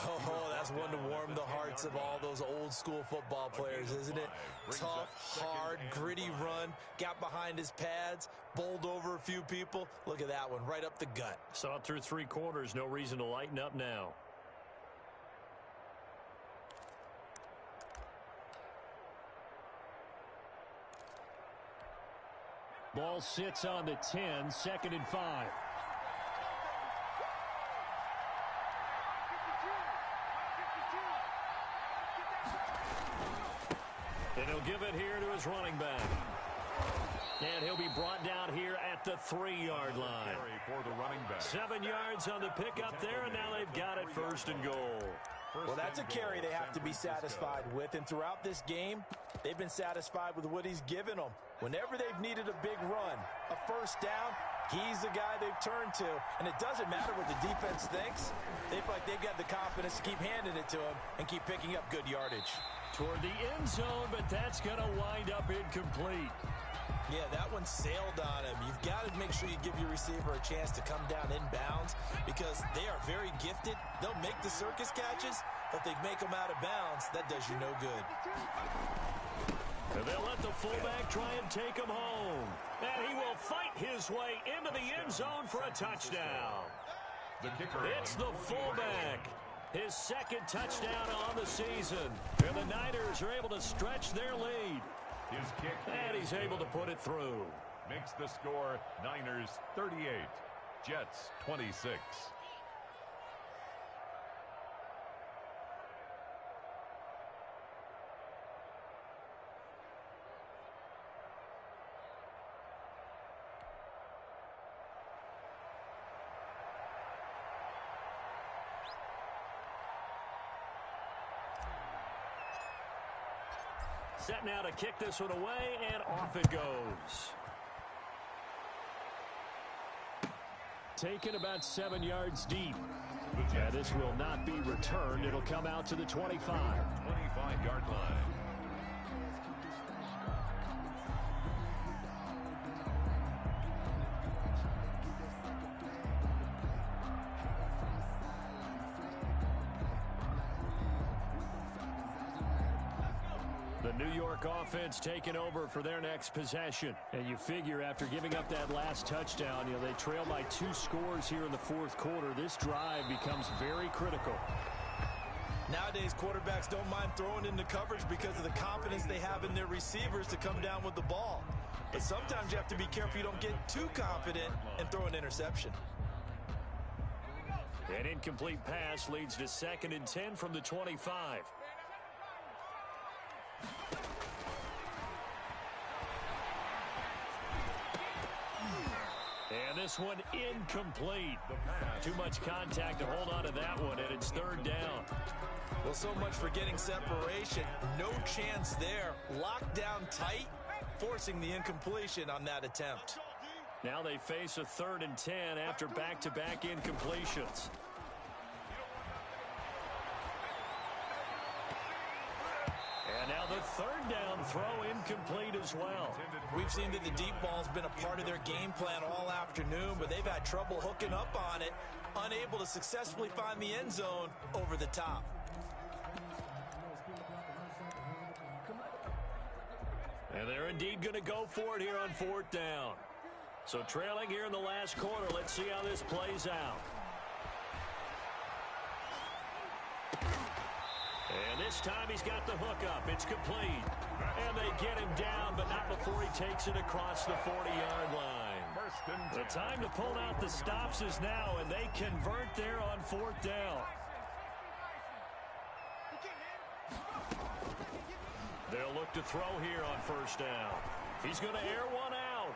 Oh, that's one to warm the hearts of all those old school football players, isn't it? Tough, hard, gritty run. Got behind his pads, bowled over a few people. Look at that one, right up the gut. Saw it through 3 quarters. No reason to lighten up now. Ball sits on the 10, 2nd and 5. And he'll give it here to his running back. And he'll be brought down here at the 3-yard line. For the running back. 7 yards on the pickup there, and now they've got it 1st and goal. Well, that's a carry they have to be satisfied with. And throughout this game, they've been satisfied with what he's given them. Whenever they've needed a big run, a first down, he's the guy they've turned to. And it doesn't matter what the defense thinks. They feel like they've got the confidence to keep handing it to him and keep picking up good yardage. Toward the end zone, but that's going to wind up incomplete. Yeah, that one sailed on him. You've got to make sure you give your receiver a chance to come down inbounds because they are very gifted. They'll make the circus catches, but if they make them out of bounds, that does you no good. And they'll let the fullback try and take him home. And he will fight his way into the end zone for a touchdown. It's the fullback. His 2nd touchdown on the season. And the Niners are able to stretch their lead. His kick. And he's able to put it through. Makes the score Niners 38, Jets 26. Set now to kick this one away, and off it goes. Taken about 7 yards deep. Yeah, this will not be returned. It'll come out to the 25. 25-yard line. The New York offense taking over for their next possession. And you figure after giving up that last touchdown, they trail by 2 scores here in the fourth quarter. This drive becomes very critical. Nowadays, quarterbacks don't mind throwing into coverage because of the confidence they have in their receivers to come down with the ball. But sometimes you have to be careful you don't get too confident and throw an interception. An incomplete pass leads to 2nd and 10 from the 25. And this one incomplete. Too much contact to hold on to that one, and it's 3rd down. Well, so much for getting separation. No chance there. Locked down tight, forcing the incompletion on that attempt. Now they face a 3rd and 10 after back-to-back incompletions. And now the 3rd down throw incomplete as well. We've seen that the deep ball's been a part of their game plan all afternoon, but they've had trouble hooking up on it, unable to successfully find the end zone over the top. And they're indeed going to go for it here on 4th down. So trailing here in the last quarter, let's see how this plays out. And this time he's got the hook up. It's complete. And they get him down, but not before he takes it across the 40-yard line. The time to pull out the stops is now, and they convert there on 4th down. They'll look to throw here on 1st down. He's going to air one out.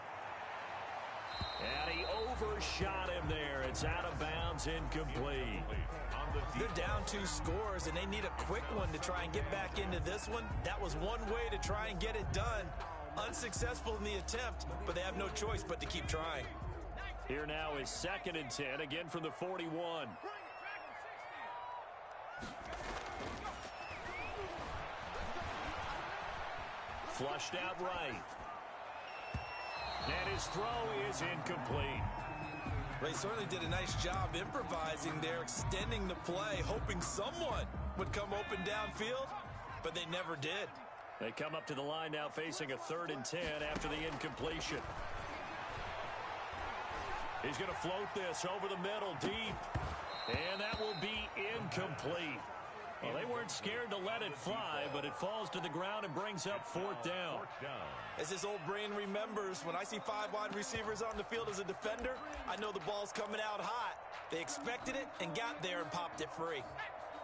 And he overshot him there. It's out of bounds, incomplete. They're down 2 scores, and they need a quick one to try and get back into this one. That was one way to try and get it done. Unsuccessful in the attempt, but they have no choice but to keep trying. Here now is 2nd and 10, again from the 41. Flushed out right. And his throw is incomplete. They certainly did a nice job improvising there, extending the play, hoping someone would come open downfield, but they never did. They come up to the line now facing a 3rd and 10 after the incompletion. He's going to float this over the middle deep, and that will be incomplete. Well, they weren't scared to let it fly, but it falls to the ground and brings up 4th down. As his old brain remembers, when I see 5 wide receivers on the field as a defender, I know the ball's coming out hot. They expected it and got there and popped it free.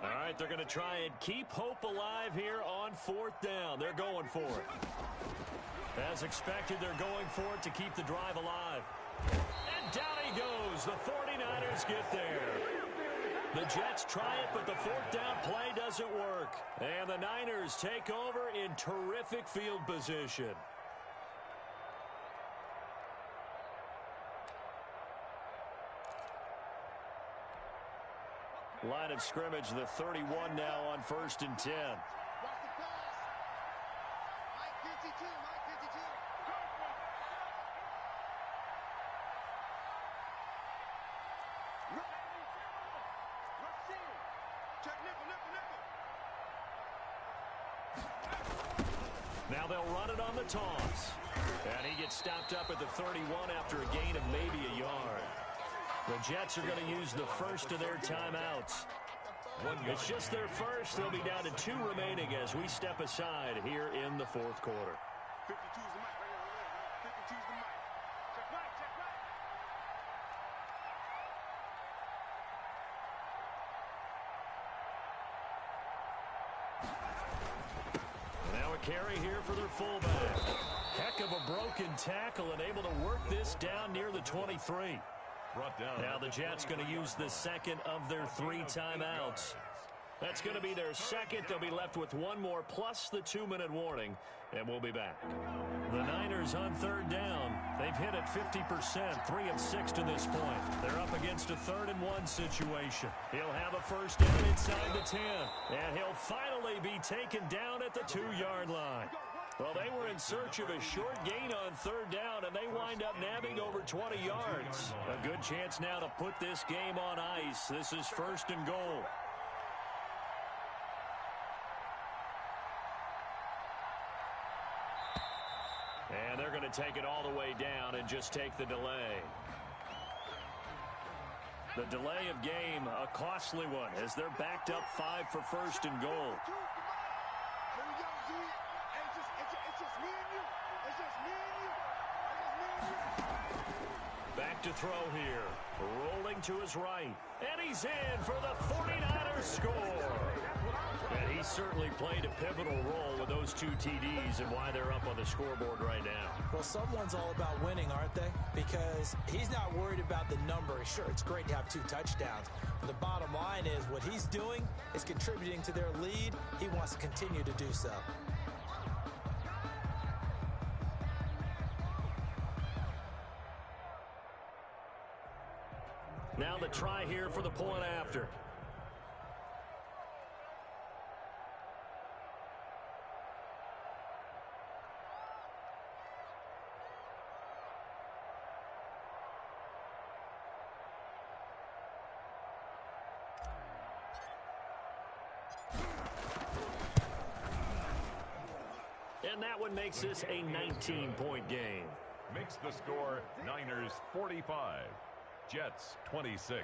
All right, they're going to try and keep hope alive here on 4th down. They're going for it. As expected, they're going for it to keep the drive alive. And down he goes. The 49ers get there. The Jets try it, but the 4th down play doesn't work. And the Niners take over in terrific field position. Line of scrimmage, the 31 now on 1st and 10. Now they'll run it on the toss. And he gets stopped up at the 31 after a gain of maybe a yard. The Jets are going to use the first of their timeouts. It's just their first. They'll be down to 2 remaining as we step aside here in the 4th quarter. 52's the mic right now. 52's the mic. Check right, check right. Now a carry here for their fullback. Heck of a broken tackle and able to work this down near the 23. Brought down. Now the Jets going to use the second of their 3 timeouts. That's going to be their second. They'll be left with one more plus the 2-minute warning, and we'll be back. The Niners on third down. They've hit it 50%, 3 of 6 to this point. They're up against a 3rd-and-1 situation. He'll have a first down inside the 10, and he'll finally be taken down at the 2-yard line. Well, they were in search of a short gain on third down, and they wind up nabbing over 20 yards. A good chance now to put this game on ice. This is 1st and goal. And they're going to take it all the way down and just take the delay. The delay of game, a costly one, as they're backed up 5 for 1st and goal. Back to throw here. Rolling to his right. And he's in for the 49ers score. And he certainly played a pivotal role with those 2 TDs and why they're up on the scoreboard right now. Well, someone's all about winning, aren't they? Because he's not worried about the number. Sure, it's great to have 2 touchdowns. But the bottom line is what he's doing is contributing to their lead. He wants to continue to do so. Now the try here for the point after. And that one makes this a 19-point game. Makes the score Niners 45. Jets 26.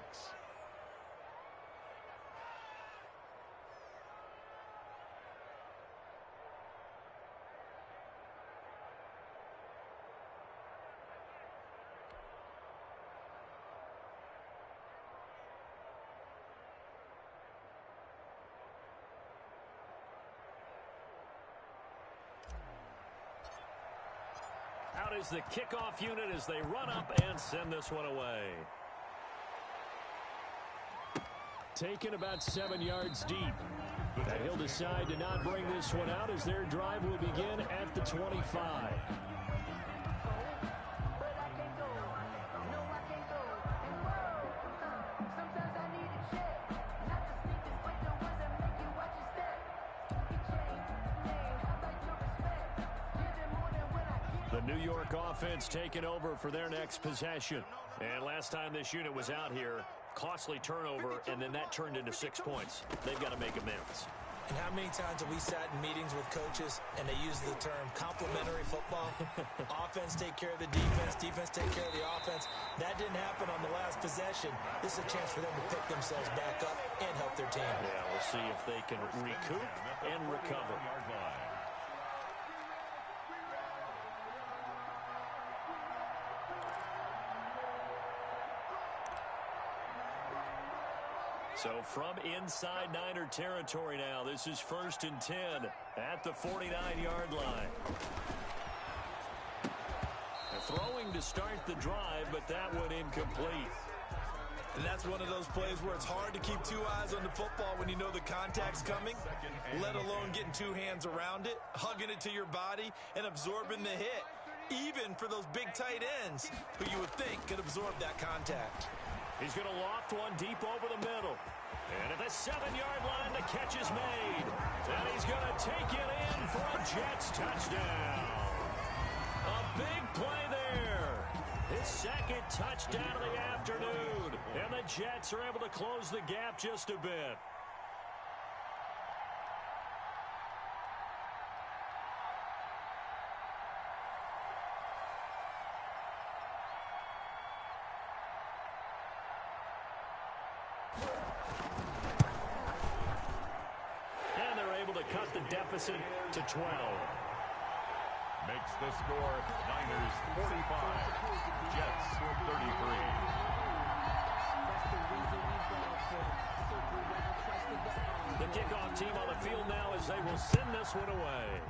Out is the kickoff unit as they run up and send this one away. Taken about 7 yards deep. And he'll decide to not bring this one out as their drive will begin at the 25. The New York offense taking over for their next possession. And last time this unit was out here, costly turnover, and then that turned into 6 points. They've got to make amends. And how many times have we sat in meetings with coaches and they use the term complementary football? Offense take care of the defense, defense take care of the offense. That didn't happen on the last possession. This is a chance for them to pick themselves back up and help their team. Yeah, we'll see if they can recoup and recover. So from inside Niner territory now, this is 1st and 10 at the 49-yard line. Throwing to start the drive, but that one incomplete. And that's one of those plays where it's hard to keep 2 eyes on the football when you know the contact's coming, let alone getting 2 hands around it, hugging it to your body, and absorbing the hit, even for those big tight ends who you would think could absorb that contact. He's going to loft one deep over the middle. And at the 7-yard line, the catch is made. And he's going to take it in for a Jets touchdown. A big play there. His second touchdown of the afternoon. And the Jets are able to close the gap just a bit. Cut the deficit to 12. Makes the score Niners 45, Jets 33. The kickoff team on the field now as they will send this one away.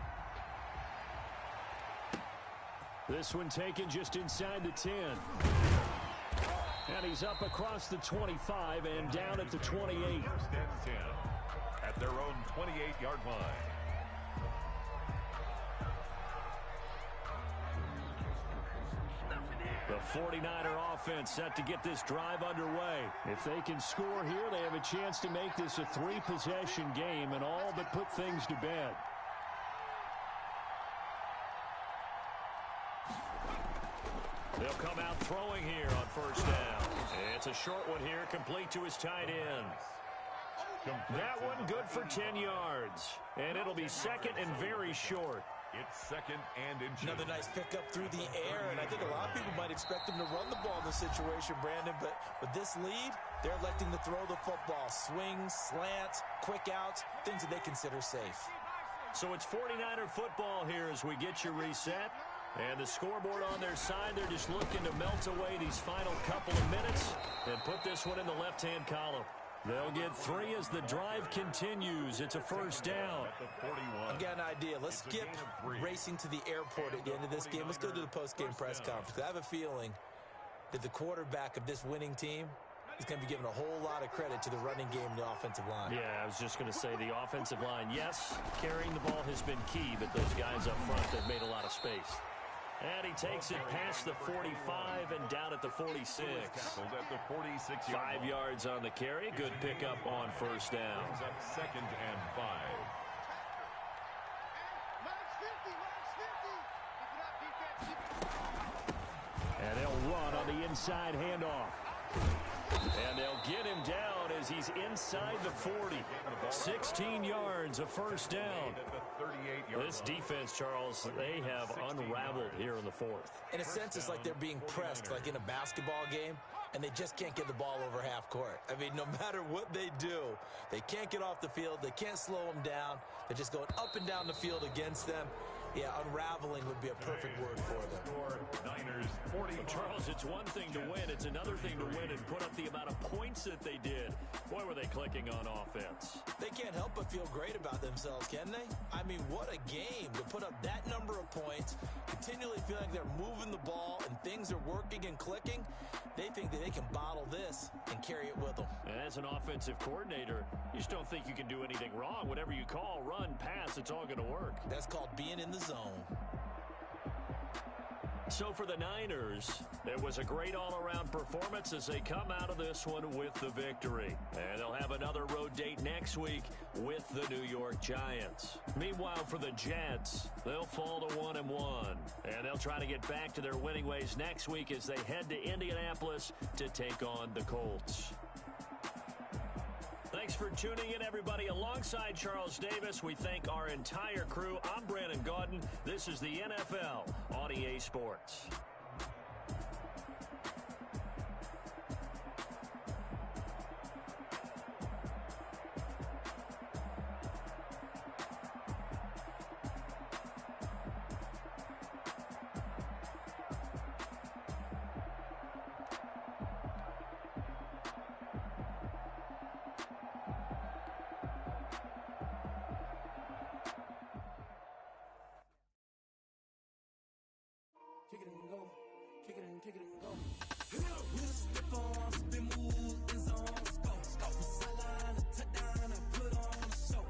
This one taken just inside the 10. And he's up across the 25 and down at the 28. First and 10 at their own 28-yard line. The 49er offense set to get this drive underway. If they can score here, they have a chance to make this a 3-possession game and all but put things to bed. They'll come out throwing here on first down. It's a short one here, complete to his tight end. That one good for 10 yards. And it'll be second and very short. It's second and inches. Another nice pickup through the air, and I think a lot of people might expect him to run the ball in this situation, Brandon, but with this lead, they're electing to throw the football. Swings, slants, quick outs, things that they consider safe. So it's 49er football here as we get you reset. And the scoreboard on their side, they're just looking to melt away these final couple of minutes and put this one in the left-hand column. They'll get 3 as the drive continues. It's a first down. I've got an idea. Let's skip racing to the airport at the end of this game. Let's go to the post-game press conference. I have a feeling that the quarterback of this winning team is going to be given a whole lot of credit to the running game and the offensive line. Yeah, I was just going to say the offensive line, yes, carrying the ball has been key, but those guys up front have made a lot of space. And he takes it past the 45 and down at the 46. At the 46 5 yards on the carry. Good pickup on first down. Up second and 5. And they'll run on the inside handoff. And they'll get him down as he's inside the 40. 16 yards, a first down. This defense, Charles, they have unraveled here in the fourth. In a sense, it's like they're being pressed, like in a basketball game, and they just can't get the ball over half court. I mean, no matter what they do, they can't get off the field. They can't slow them down. They're just going up and down the field against them. Yeah, unraveling would be a perfect word for them. Niners 40. Charles, it's one thing to win. It's another thing to win and put up the amount of points that they did. Boy, were they clicking on offense. They can't help but feel great about themselves, can they? I mean, what a game to put up that number of points, continually feeling like they're moving the ball and things are working and clicking. They think that they can bottle this and carry it with them. And as an offensive coordinator, you just don't think you can do anything wrong. Whatever you call, run, pass, it's all going to work. That's called being in the zone. So for the Niners, it was a great all-around performance as they come out of this one with the victory. And they'll have another road date next week with the New York Giants. Meanwhile, for the Jets, they'll fall to 1-1. And they'll try to get back to their winning ways next week as they head to Indianapolis to take on the Colts. Thanks for tuning in, everybody. Alongside Charles Davis, we thank our entire crew. I'm Brandon Gaudin. This is the NFL on EA Sports. Kick it and go. Kick it and kick it and go. We'll step on, spin, move, and zone. Scope. From sideline to touchdown, I put on a show.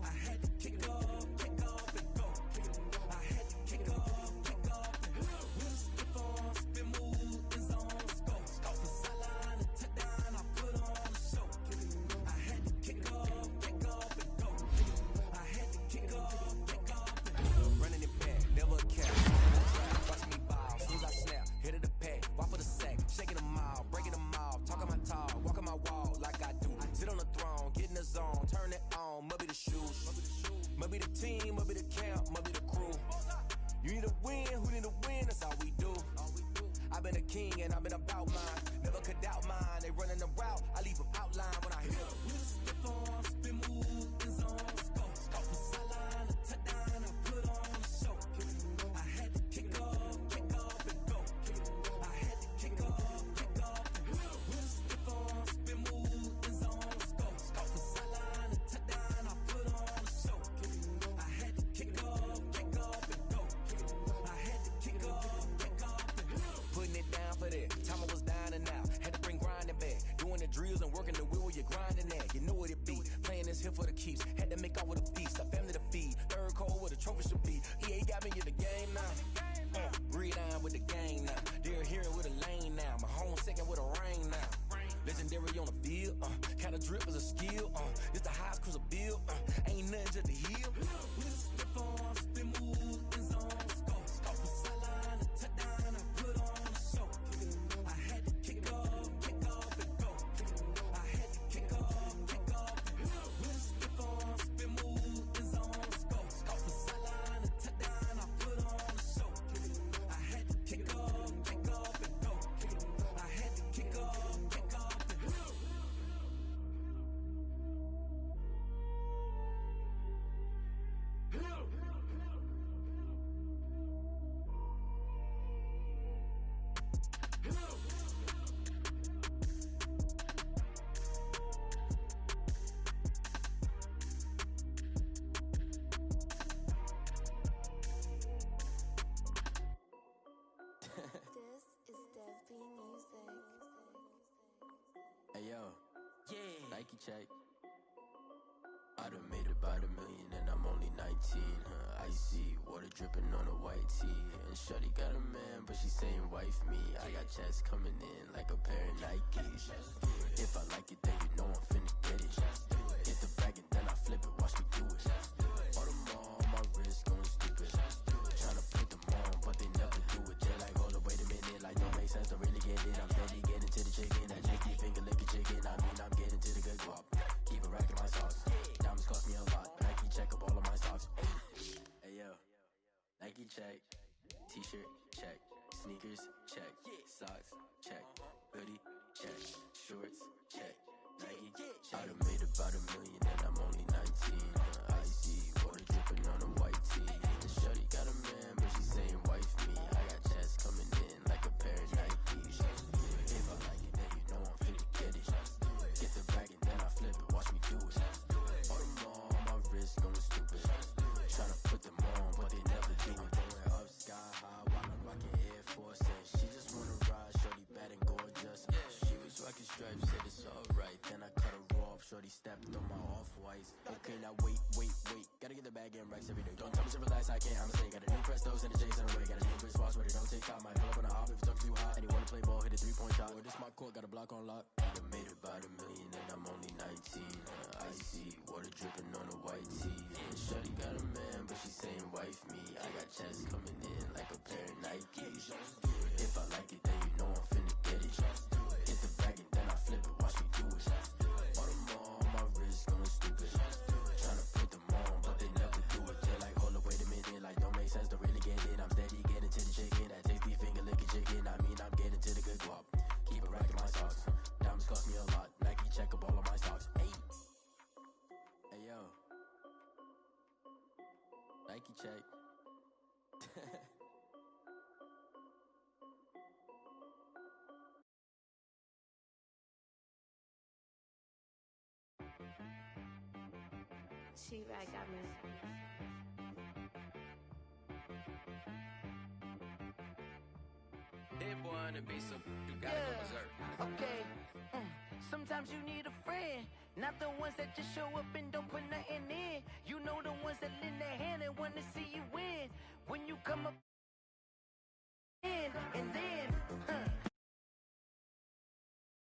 I had to kick off and go. I had to kick off and go. We'll step on, spin, move, and zone. Scope. From sideline to touchdown, I put on a show. I had to kick off and go. I had to kick off and go. Running it back, never a cap. Watch me ball, soon as I snap, hit of the pack, walk for the sack, shaking them all, breaking them off, talking my talk, walking my wall like I do. Sit on the throne, get in the zone, turn it on, must be the shoes, must be the team, must be the camp, must be the crew. You need a win, who need a win, that's all we do. I've been a king and I've been about mine, never could doubt mine, they running the route, I leave them outline when I hit them. We'll step on, spin, move, and zone, scope from sideline to touchdown, I put on a show. I had to kick off and go. I had to kick off and go. We'll step on, spin, move, and zone, scope from sideline to touchdown, I put on a show. I had to kick off and go. I had to kick off and go. Putting it down for that, time I was down and out. Had to in the game now. Breathe down with the gang now. They're hearing with a lane now. My home second with a rain now. Legendary on the field, kinda drip is a skill, it's the highest cruiser bill, ain't nothing just to heal. We just step on, spin move, in zone, scope. Off the sideline, a touchdown, I put on a show. I had to kick off and go. I had to kick off and go. We just step on, spin move, in zone, scope. Off the sideline, a touchdown, I put on a show. I had to kick off and go. I had to kick off. Nike check. I done made about $1 million and I'm only 19. Icy water dripping on a white tee. And shorty got a man, but she saying wife me. I got checks coming in like a pair of Nikes. If I like it, then you know I'm finna get it. Hit the bag and then I flip it, watch me do it. Audemars on my wrist going stupid. Tryna put them on, but they never do it. They're like, hold up, wait a minute, like don't make sense, don't really get it. I'm steady getting to the chicken, that JT finger licking chicken. I mean, I'm getting to the good guap. Keep a rack in my socks. Diamonds cost me a lot, but Nike check up all of my socks. Hey yo, Nike check. T-shirt check. Sneakers check. Socks check. Hoodie check. Shorts check. Nike check. I done made about $1 million and I'm only 19. Icy water dripping on a white tee. The shorty got a man, but she saying wife me. I got checks coming in like a pair of Nikes. If I like it, then you know I'm finna get it. Get the bag and then I flip it, watch me do it. Audemars on my wrist going stupid. Tryna put them on, but they never do it. Going up sky high while I'm rocking Air Force. And she just wanna ride, shorty bad and gorgeous. She was rocking stripes, said it's alright. Then I cut her off, shorty stepped on my off-whites. Okay, now wait. Gotta get the bag and racks every day. Don't tell me to relax, I can't, I'm saying. Got a new Prestos and a Jason away. Got a new wristwatch, but it don't take time. Might pull up on a hop if it talks too hot. And he wanna play ball, hit a 3-point shot. Well, this my court, got a block on lock. I done made about $1 million and I'm only 19. Icy water dripping on a white tee. And shorty got a man, but she saying wife me. I got checks coming in like a pair of Nikes. If I like it, then you know I'm finna get it. Hit the bag and then I flip it, watch me do it. Audemars on my wrist going stupid. Tryna put them on, but they never do it. They're like, hold up, wait a minute, like don't make sense, don't really get it. I'm steady getting to the chicken, that tasty finger licking chicken. I mean, I'm getting to the good guap. Keep a rack in my socks. Diamonds cost me a lot. Nike check up all of my socks. Hey yo, Nike check. She-Rag got me. Hit boy on the beat, so you gotta go berserk. Okay. Sometimes you need a friend, not the ones that just show up and don't put nothing in. You know